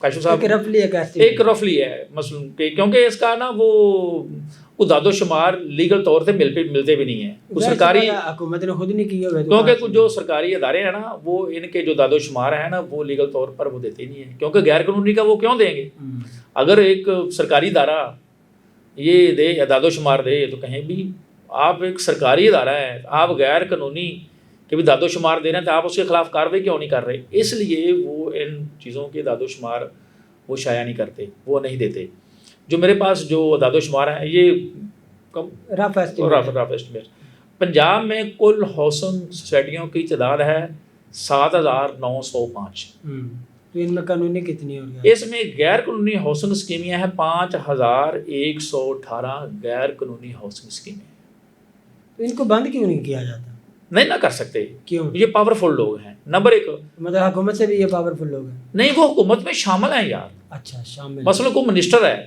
کاشف صاحب رفلی ایک رفلی ہے مثلاً کہ کیونکہ اس کا نا وہ داد و شمار لیگل طور سے ملتے بھی نہیں ہیں. کچھ سرکاری حکومت نے خود نہیں کیے ہوئے کیونکہ کچھ جو سرکاری ادارے ہیں نا وہ ان کے جو داد و شمار ہیں نا وہ لیگل طور پر وہ دیتے نہیں ہیں, کیونکہ غیر قانونی کا وہ کیوں دیں گے. اگر ایک سرکاری ادارہ یہ دے یا داد و شمار دے تو کہیں بھی آپ ایک سرکاری ادارہ ہے, آپ غیر قانونی کہ بھی داد و شمار دے رہے ہیں تو آپ اس کے خلاف کارروائی کیوں نہیں کر رہے. اس لیے وہ ان چیزوں کے داد و شمار وہ شائع نہیں کرتے, وہ نہیں دیتے. جو میرے پاس جو داد و شمار ہیں یہ رف ایسٹیمیٹ. پنجاب میں کل ہاؤسنگ سوسائٹیوں کی تعداد ہے 7,905. تو ان میں قانونی کتنی ہو گئی؟ اس میں غیر قانونی ہاؤسنگ اسکیمیاں ہیں 5,118 غیر قانونی ہاؤسنگ اسکیمیں. تو ان کو بند کیوں نہیں کیا جاتا؟ نہیں نہ کر سکتے, کیوں؟ یہ پاورفل لوگ ہیں. نمبر ایک مطلب حکومت سے بھی یہ پاورفل لوگ ہیں؟ نہیں, وہ حکومت میں شامل ہیں یار. اچھا شامل, مثلا کوئی منسٹر ہے,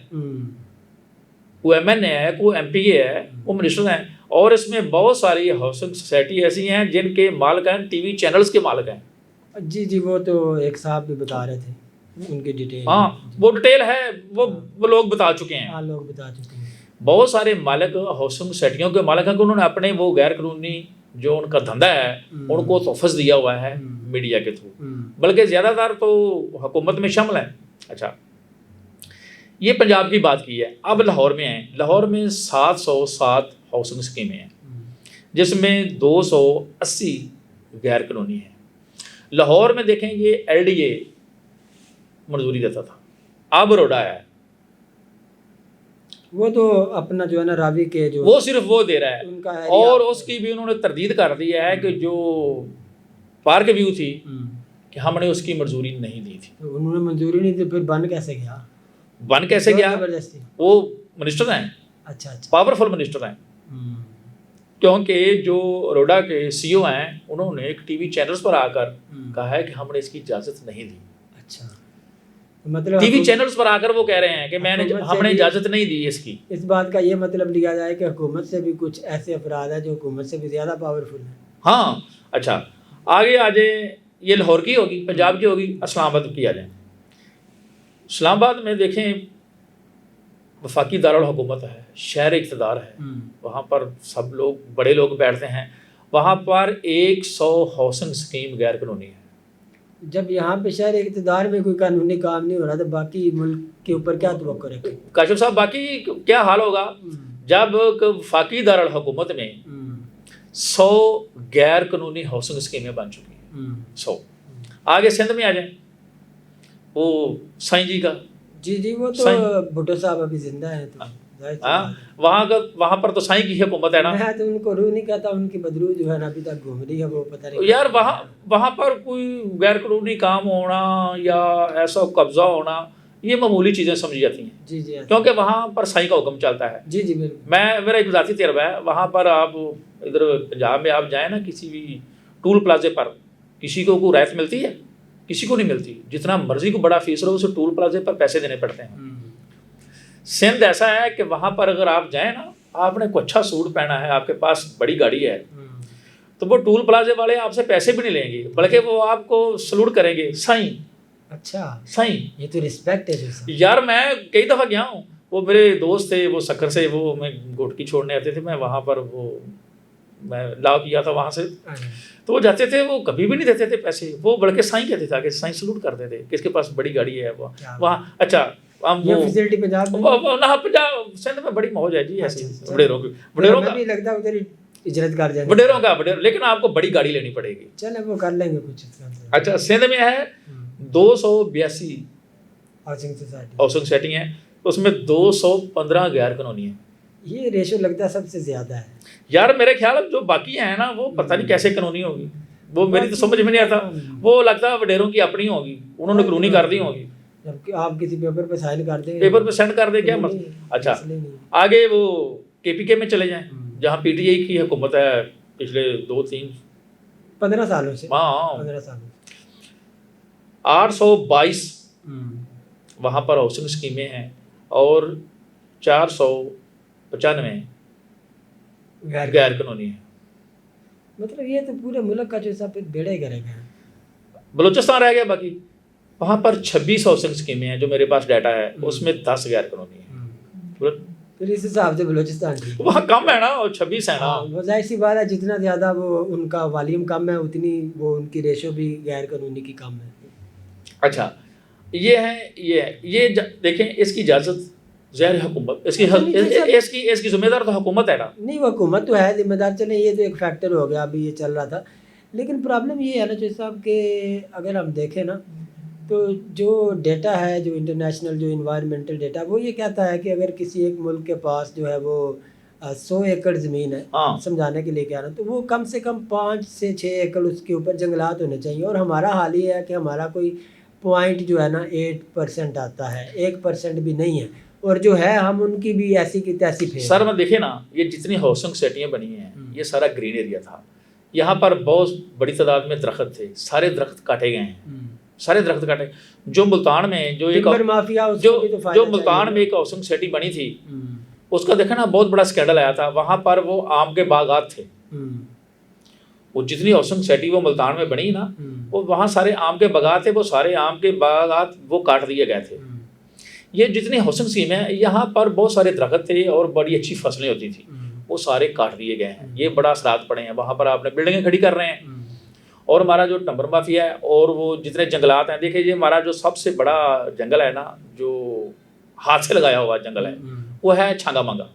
کوئی ایم این اے ہے, کوئی ایم پی اے ہے, وہ منسٹر ہیں. اور اس میں بہت ساری ہاؤسنگ سوسائٹی ایسی ہیں جن کے مالک ہیں ٹی وی چینلز کے مالک ہیں. جی وہ تو ایک صاحب بھی بتا رہے تھے ان کی ڈیٹیل. ہاں وہ ڈیٹیل ہے, وہ لوگ بتا چکے ہیں. ہاں لوگ بتا چکے ہیں. بہت سارے مالک ہاؤسنگ سوسائٹیوں کے مالک ہیں کہ انہوں نے اپنے وہ غیر قانونی جو ان کا دھندا ہے ان کو تحفظ دیا ہوا ہے میڈیا کے تھرو, بلکہ زیادہ تر تو حکومت میں شامل ہیں. اچھا یہ پنجاب کی بات کی ہے. اب لاہور میں ہیں. لاہور میں 707 ہاؤسنگ اسکیمیں ہیں جس میں 280 غیر قانونی ہیں. لاہور میں دیکھیں یہ ایل ڈی اے منظوری دیتا تھا, اب روڈا ہے وہ تو اپنا جو ہے نا راوی کے جو وہ صرف وہ دے رہا ہے, اور اس کی بھی انہوں نے تردید کر دی ہے کہ جو پارک ویو تھی کہ ہم نے اس کی منظوری نہیں دی تھی. انہوں نے منظوری نہیں دی, پھر بن کیسے گیا؟ بن کیسے گیا؟ وہ منسٹر ہیں, اچھا پاورفل منسٹر ہیں. کیونکہ جو روڈا کے سی او ہیں انہوں نے ایک ٹی وی چینلز پر آ کر کہا ہے کہ ہم نے اس کی اجازت نہیں دی. اچھا مطلب ٹی وی چینلز پر آ کر وہ کہہ رہے ہیں کہ ہم نے اجازت نہیں دی اس کی. اس بات کا یہ مطلب لیا جائے کہ حکومت سے بھی کچھ ایسے افراد ہیں جو حکومت سے بھی زیادہ پاورفل ہیں. ہاں اچھا آگے آ جائیں, یہ لاہور کی ہوگی, پنجاب کی ہوگی, اسلام آباد کی آ جائیں. اسلام آباد میں دیکھیں وفاقی دارالحکومت ہے, شہر اقتدار ہے, وہاں پر سب لوگ بڑے لوگ بیٹھتے ہیں. وہاں پر 100 ہاؤسنگ اسکیم غیر قانونی ہے. جب یہاں پہ شہر اقتدار میں کوئی قانونی کام نہیں ہو رہا تو باقی ملک کے اوپر کیا توقع رکھیں؟ کاشف صاحب باقی کیا حال ہوگا جب وفاقی دارالحکومت میں 100 غیر قانونی ہاؤسنگ اسکیمیں بن چکی ہیں. 100. آگے سندھ میں آ جائیں, وہ سائیں جی کا, جی وہ تو بھٹو صاحب ابھی زندہ ہیں تو وہاں پر تو سائیں کی حکومت ہے نا. میں تو ان کو روح نہیں کہتا, ان کی بدرو جو ہے نا ابھی تک گھوم رہی ہے, وہ پتہ نہیں یار. وہاں پر کوئی غیر قانونی کام ہونا یا ایسا قبضہ ہونا یہ معمولی چیزیں سمجھی جاتی ہیں. جی کیونکہ وہاں پر سائیں کا حکم چلتا ہے. جی بالکل. میرا ایک ذاتی تجربہ ہے, وہاں پر آپ ادھر پنجاب میں آپ جائیں نا کسی بھی ٹول پلازے پر, کسی کو کوئی رعایت ملتی ہے؟ کسی کو نہیں ملتی. جتنا مرضی کو بڑا فیس رہو اسے ٹول پلازے پر پیسے دینے پڑتے ہیں. سندھ ایسا ہے کہ وہاں پر اگر آپ جائیں نا, آپ نے کوئی اچھا سوٹ پہنا ہے, آپ کے پاس بڑی گاڑی ہے, تو وہ ٹول پلازے والے آپ سے پیسے بھی نہیں لیں گے, بلکہ وہ آپ کو سلوٹ کریں گے, سائیں. اچھا سائیں, یہ تو رسپیکٹ ہے یار. میں کئی دفعہ گیا ہوں, وہ میرے دوست تھے, وہ سکر سے, وہ میں گھوٹکی چھوڑنے آتے تھے, میں وہاں پر وہ میں لا کیا تھا وہاں سے, تو وہ جاتے تھے, وہ کبھی بھی نہیں دیتے تھے پیسے, وہ بلکہ سائیں کہتے تھے کہ سائیں سلوٹ کرتے تھے کہ اس کے پاس بڑی گاڑی ہے وہاں. اچھا یہ فیسلٹی پنجاب میں پنجاب سندھ میں بڑی موج ہے جی ایسی وڈیروں کا بھی لگتا ہے ادھر اجرت کر جائیں وڈیروں کا, لیکن آپ کو بڑی گاڑی لینی پڑے گی. چلے وہ کر لیں گے کچھ. اچھا سندھ میں ہے 282 ہاؤسنگ سوسائٹی ہیں, اس میں 215 غیر قانونی ہیں. یہ ریشو لگتا ہے سب سے زیادہ ہے یار. میرے خیال جو باقی ہیں نا وہ پتہ نہیں کیسے قانونی ہوگی, وہ میری تو سمجھ میں نہیں آتا. وہ لگتا ہے وڈیروں کی اپنی ہوگی, انہوں نے قانونی کر دی ہوگی. جبکہ آپ کسی پیپر پہ سائن کر دیں, پیپر پہ سینڈ کر دیں کیا مسئلہ. اچھا آگے وہ کے پی کے میں چلے جائیں, جہاں پی ٹی آئی کی حکومت ہے پچھلے 15 سالوں سے. 15 سالوں 822 وہاں پر ہاؤسنگ اسکیمیں ہیں, اور 495 غیر قانونی ہیں. مطلب یہ تو پورے ملک کا جو سب بیڑے کرے گا. بلوچستان رہ گیا باقی. وہاں پر 26 ہاؤسنگ اسکیمیں ہیں جو میرے پاس ڈیٹا ہے، اس میں 10 غیر قانونی ہیں. پھر اس حساب سے بلوچستان ٹھیک وہاں کم ہے نا، اور 26 ہے نا. وہ ظاہر سی بات ہے، جتنا زیادہ وہ ان کا والیوم کم ہے اتنی وہ ان کی ریشو بھی غیر قانونی کی کم ہے. اچھا یہ ہے یہ دیکھیں اس کی اجازت ظاہر حکومت اس کی ذمہ دار تو حکومت ہے نا. نہیں وہ حکومت تو ہے ذمہ دار، چلیں یہ تو ایک فیکٹر ہو گیا، ابھی یہ چل رہا تھا. لیکن پرابلم یہ ہے نا چوہدری صاحب کہ اگر ہم دیکھیں نا تو جو ڈیٹا ہے، جو انٹرنیشنل جو انوائرمنٹل ڈیٹا، وہ یہ کہتا ہے کہ اگر کسی ایک ملک کے پاس جو ہے وہ 100 ایکڑ زمین ہے، سمجھانے کے لیے کیا نا، تو وہ کم سے کم 5 سے 6 ایکڑ اس کے اوپر جنگلات ہونے چاہیے. اور ہمارا حال یہ ہے کہ ہمارا کوئی پوائنٹ جو ہے نا 8% آتا ہے، 1% بھی نہیں ہے. اور جو ہے ہم ان کی بھی ایسی کی تیسی پھیر. سر میں دیکھیں نا، یہ جتنی ہاؤسنگ سوسائٹیاں بنی ہیں یہ سارا گرین ایریا تھا. یہاں پر بہت بڑی تعداد میں درخت تھے، سارے درخت کاٹے گئے ہیں، سارے درخت کاٹے. جو ملتان میں جو ملتان میں ایک ہاؤسنگ سوسائٹی بنی تھی، اس کا دیکھا نا بہت بڑا اسکینڈل آیا تھا. وہاں پر وہ آم کے باغات تھے. وہ جتنی ہاؤسنگ سوسائٹی وہ ملتان میں بنی نا، وہ وہاں سارے آم کے باغات تھے، وہ سارے آم کے باغات وہ کاٹ دیے گئے تھے. یہ جتنی ہاؤسنگ اسکیم ہیں یہاں پر بہت سارے درخت تھے اور بڑی اچھی فصلیں ہوتی تھیں، وہ سارے کاٹ دیے گئے ہیں. یہ بڑا اثرات پڑے ہیں. وہاں پر آپ نے بلڈنگیں کھڑی کر رہے ہیں. اور ہمارا جو ٹمبر مافیا ہے اور وہ جتنے جنگلات ہیں، دیکھیں یہ ہمارا جو سب سے بڑا جنگل ہے نا، جو ہاتھ سے لگایا ہوا جنگل ہے، وہ ہے چھانگا مانگا.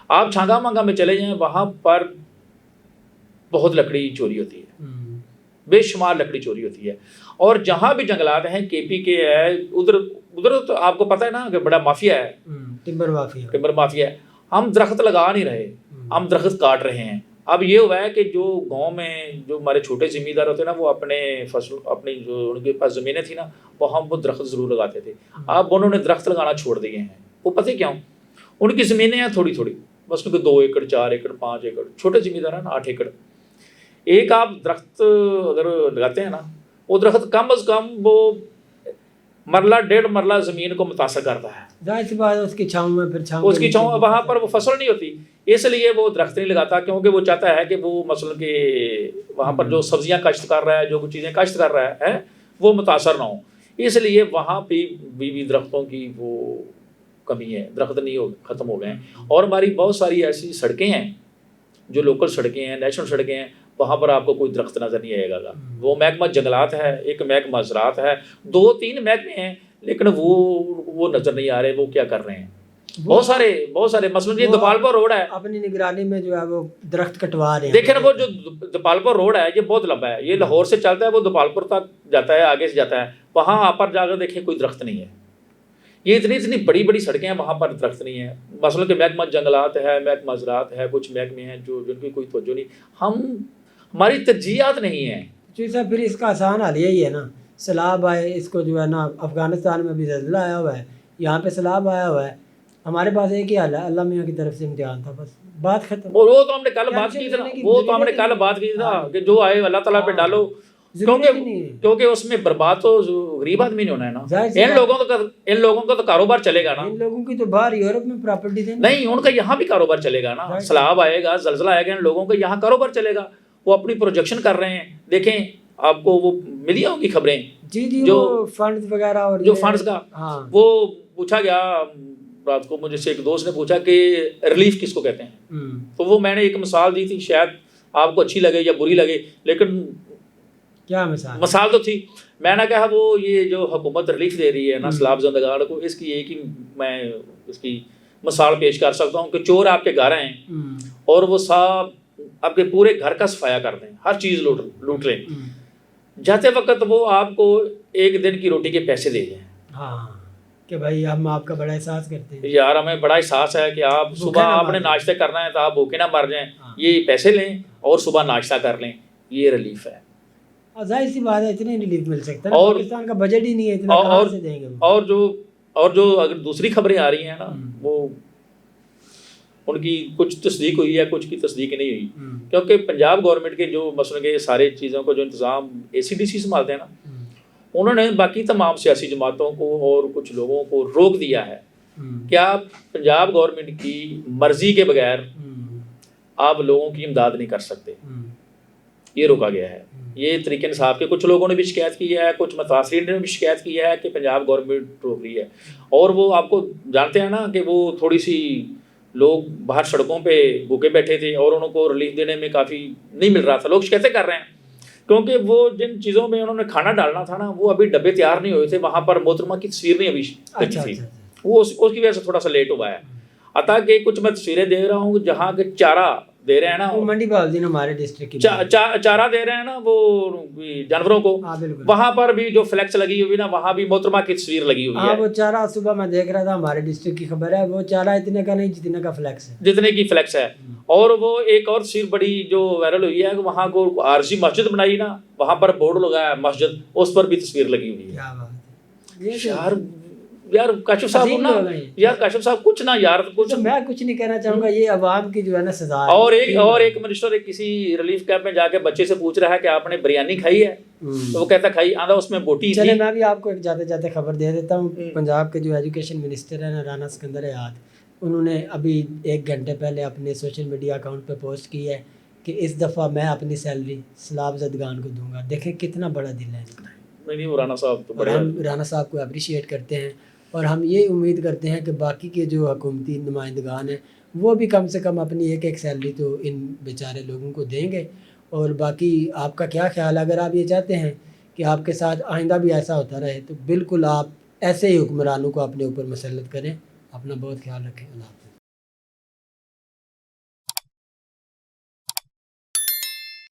آپ چھانگا مانگا میں چلے جائیں، وہاں پر بہت لکڑی چوری ہوتی ہے، بے شمار لکڑی چوری ہوتی ہے. اور جہاں بھی جنگلات ہیں، KP کے ہے، ادھر تو آپ کو پتہ ہے نا کہ بڑا مافیا ہے، ٹمبر مافیا ہے. ہم درخت لگا نہیں رہے، ہم درخت کاٹ رہے ہیں. اب یہ ہوا ہے کہ جو گاؤں میں جو ہمارے چھوٹے زمیندار ہوتے ہیں نا، وہ اپنی جو ان کے پاس زمینیں تھیں نا، وہاں وہ درخت ضرور لگاتے تھے. اب انہوں نے درخت لگانا چھوڑ دیے ہیں. وہ پتہ کیوں؟ ان کی زمینیں ہیں تھوڑی تھوڑی، بس ان کے 2 ایکڑ 4 ایکڑ 5 ایکڑ. چھوٹے زمیندار ہیں نا 8 ایکڑ. ایک آپ درخت اگر لگاتے ہیں نا، وہ درخت کم از کم وہ مرلہ 1.5 مرلہ زمین کو متاثر کرتا ہے. ظاہر سی بات ہے اس کی چھاؤں میں پھر اس کی چھاؤں وہاں پر وہ فصل نہیں ہوتی. اس لیے وہ درخت نہیں لگاتا، کیونکہ وہ چاہتا ہے کہ وہ مثلا کہ وہاں پر جو سبزیاں کاشت کر رہا ہے، جو کچھ چیزیں کاشت کر رہا ہے، وہ متاثر نہ ہوں. اس لیے وہاں پہ بھی درختوں کی وہ کمی ہے، درخت نہیں ختم ہو گئے ہیں. اور ہماری بہت ساری ایسی سڑکیں ہیں جو لوکل سڑکیں ہیں، نیشنل سڑکیں ہیں، وہاں پر آپ کو کوئی درخت نظر نہیں آئے گا. وہ محکمہ جنگلات ہے، ایک محکمہ زراعت ہے، 2-3 محکمے ہیں، لیکن وہ نظر نہیں آ رہے وہ کیا کر رہے ہیں. بہت سارے مثلاً یہ دپالپور روڈ ہے، اپنی نگرانی میں جو ہے وہ درخت کٹوا رہے ہیں. دیکھیں نا وہ جو دپالپور روڈ ہے یہ بہت لمبا ہے. یہ لاہور سے چلتا ہے، وہ دپالپور تک جاتا ہے، آگے سے جاتا ہے. وہاں آپ پر جا کر دیکھیں کوئی درخت نہیں ہے. یہ اتنی بڑی بڑی سڑکیں ہیں، وہاں پر درخت نہیں ہے. مثلاً کہ محکمہ جنگلات ہے، محکمہ زراعت ہے، کچھ محکمے ہیں جن کی کوئی توجہ نہیں. ہماری ترجیحات نہیں ہیں. جی صاحب، پھر اس کا آسان حل یہی ہے نا، سیلاب آئے، اس کو جو ہے نا افغانستان میں بھی زلزلہ آیا ہوا ہے، یہاں پہ سیلاب آیا ہوا ہے. ہمارے پاس ایک ہی حل ہے، اللہ میاں کی طرف سے امتحان تھا، بس بات ختم. وہ تو ہم نے کل بات کی تھی نا، کہ جو آئے اللہ تعالیٰ پہ ڈالو، کیونکہ اس میں برباد تو غریب آدمی نہیں ہونا ہے نا. ان لوگوں کا تو کاروبار چلے گا نا. ان لوگوں کی تو باہر یورپ میں پراپرٹی تھی نہیں، ان کا یہاں بھی کاروبار چلے گا نا. سیلاب آئے گا، زلزلہ آئے گا، ان لوگوں کا یہاں کاروبار چلے گا. وہ اپنی پروجیکشن کر رہے ہیں. دیکھیں آپ کو وہ ملی ہوں گی خبریں، جو فنڈز وغیرہ اور جو فنڈز کا وہ پوچھا گیا رات کو مجھے سے ایک دوست نے پوچھا کہ ریلیف کس کو کہتے ہیں. تو وہ میں نے ایک مثال دی تھی، شاید آپ کو اچھی لگے یا بری لگے، لیکن کیا مثال تو تھی. میں نے کہا وہ یہ جو حکومت ریلیف دے رہی ہے نا سیلاب زندگان کو، اس کی ایک ہی میں اس کی مثال پیش کر سکتا ہوں کہ چور آپ کے گھر ہیں اور وہ صاحب آپ کے پورے گھر کا صفایا کر دیں، ہر چیز لوٹ لیں. جاتے وقت وہ آپ کو 1 دن کی روٹی کے پیسے دے جائیں. کہ بھائی ہم آپ کا بڑا احساس کرتے ہیں یار، ہمیں بڑا احساس ہے کہ آپ صبح آپ نے ناشتہ کرنا ہے تو آپ بھوکے نہ مر جائیں. یہ پیسے لیں اور صبح ناشتہ کر لیں، یہ ریلیف ہے. ظاہر سی بات ہے اتنے ریلیف مل سکتا ہے، پاکستان کا بجٹ ہی نہیں ہے اتنا، کہاں سے دیں گے. اور جو اگر دوسری خبریں آ رہی ہیں نا، وہ ان کی کچھ تصدیق ہوئی ہے، کچھ کی تصدیق نہیں ہوئی. کیونکہ پنجاب گورنمنٹ کے جو مثلا کہ سارے چیزوں کو جو انتظام ACDC سنبھالتے ہیں نا، انہوں نے باقی تمام سیاسی جماعتوں کو اور کچھ لوگوں کو روک دیا ہے کہ آپ پنجاب گورنمنٹ کی مرضی کے بغیر آپ لوگوں کی امداد نہیں کر سکتے. یہ روکا گیا ہے. یہ طریقہ انصاف کے کچھ لوگوں نے بھی شکایت کی ہے, کچھ متاثرین نے بھی شکایت کی ہے کہ پنجاب گورنمنٹ روک رہی ہے. اور وہ آپ کو جانتے ہیں نا کہ وہ تھوڑی سی لوگ باہر سڑکوں پہ بھوکے بیٹھے تھے اور انہوں کو ریلیف دینے میں کافی نہیں مل رہا تھا. لوگ شکایتیں کر رہے ہیں کیونکہ وہ جن چیزوں میں انہوں نے کھانا ڈالنا تھا نا وہ ابھی ڈبے تیار نہیں ہوئے تھے. وہاں پر محترمہ کی تصویر نہیں ابھی لگی تھی, وہ اس کی وجہ سے تھوڑا سا لیٹ ہوا ہے. عطا کہ کچھ میں تصویریں دے رہا ہوں جہاں کے چارہ دے رہے ہیں نا, منڈی بہاؤالدین ہمارے ڈسٹرکٹ کی چارہ دے رہے ہیں نا وہ جانوروں کو, وہاں پر بھی جو فلیکس لگی ہوئی نا وہاں بھی محترمہ کی تصویر لگی ہوئی ہے. وہ چارہ صبح میں دیکھ رہا تھا, ہمارے ڈسٹرکٹ کی خبر ہے, وہ چارہ اتنے کا نہیں جتنے کا فلیکس ہے, جتنے کی فلیکس ہے. اور وہ ایک اور تصویر بڑی جو وائرل ہوئی ہے کہ وہاں کو عارضی مسجد بنائی نا, وہاں پر بورڈ لگایا مسجد, اس پر بھی تصویر لگی ہوئی ہے. یار کاشف صاحب نا, یار کاشف صاحب کچھ نہ یار کچھ, میں کچھ نہیں کہنا چاہوں گا, یہ عوام کی جو ہے نا سزا ہے. اور ایک منسٹر کسی ریلیف کیمپ میں جا کے بچے سے پوچھ رہا ہے کہ آپ نے بریانی کھائی ہے, تو وہ کہتا کھائی, آدھا اس میں بوٹی تھی. چلے میں بھی آپ کو ایک جاتے جاتے خبر دے دیتا ہوں. پنجاب کے جو ایجوکیشن منسٹر ہیں رانا سکندر حیات, انہوں نے ابھی 1 گھنٹے پہلے اپنے سوشل میڈیا اکاؤنٹ پہ پوسٹ کی ہے کہ اس دفعہ میں اپنی سیلری سیلاب زدگان کو دوں گا. دیکھیں کتنا بڑا دل ہے ان کا. نہیں رانا صاحب تو بڑے, ہم رانا صاحب کو اپریشیٹ کرتے ہیں اور ہم یہ امید کرتے ہیں کہ باقی کے جو حکومتی نمائندگان ہیں وہ بھی کم سے کم اپنی ایک سیلری تو ان بیچارے لوگوں کو دیں گے. اور باقی آپ کا کیا خیال ہے؟ اگر آپ یہ چاہتے ہیں کہ آپ کے ساتھ آئندہ بھی ایسا ہوتا رہے تو بالکل آپ ایسے ہی حکمرانوں کو اپنے اوپر مسلط کریں. اپنا بہت خیال رکھیں. اللہ حافظ.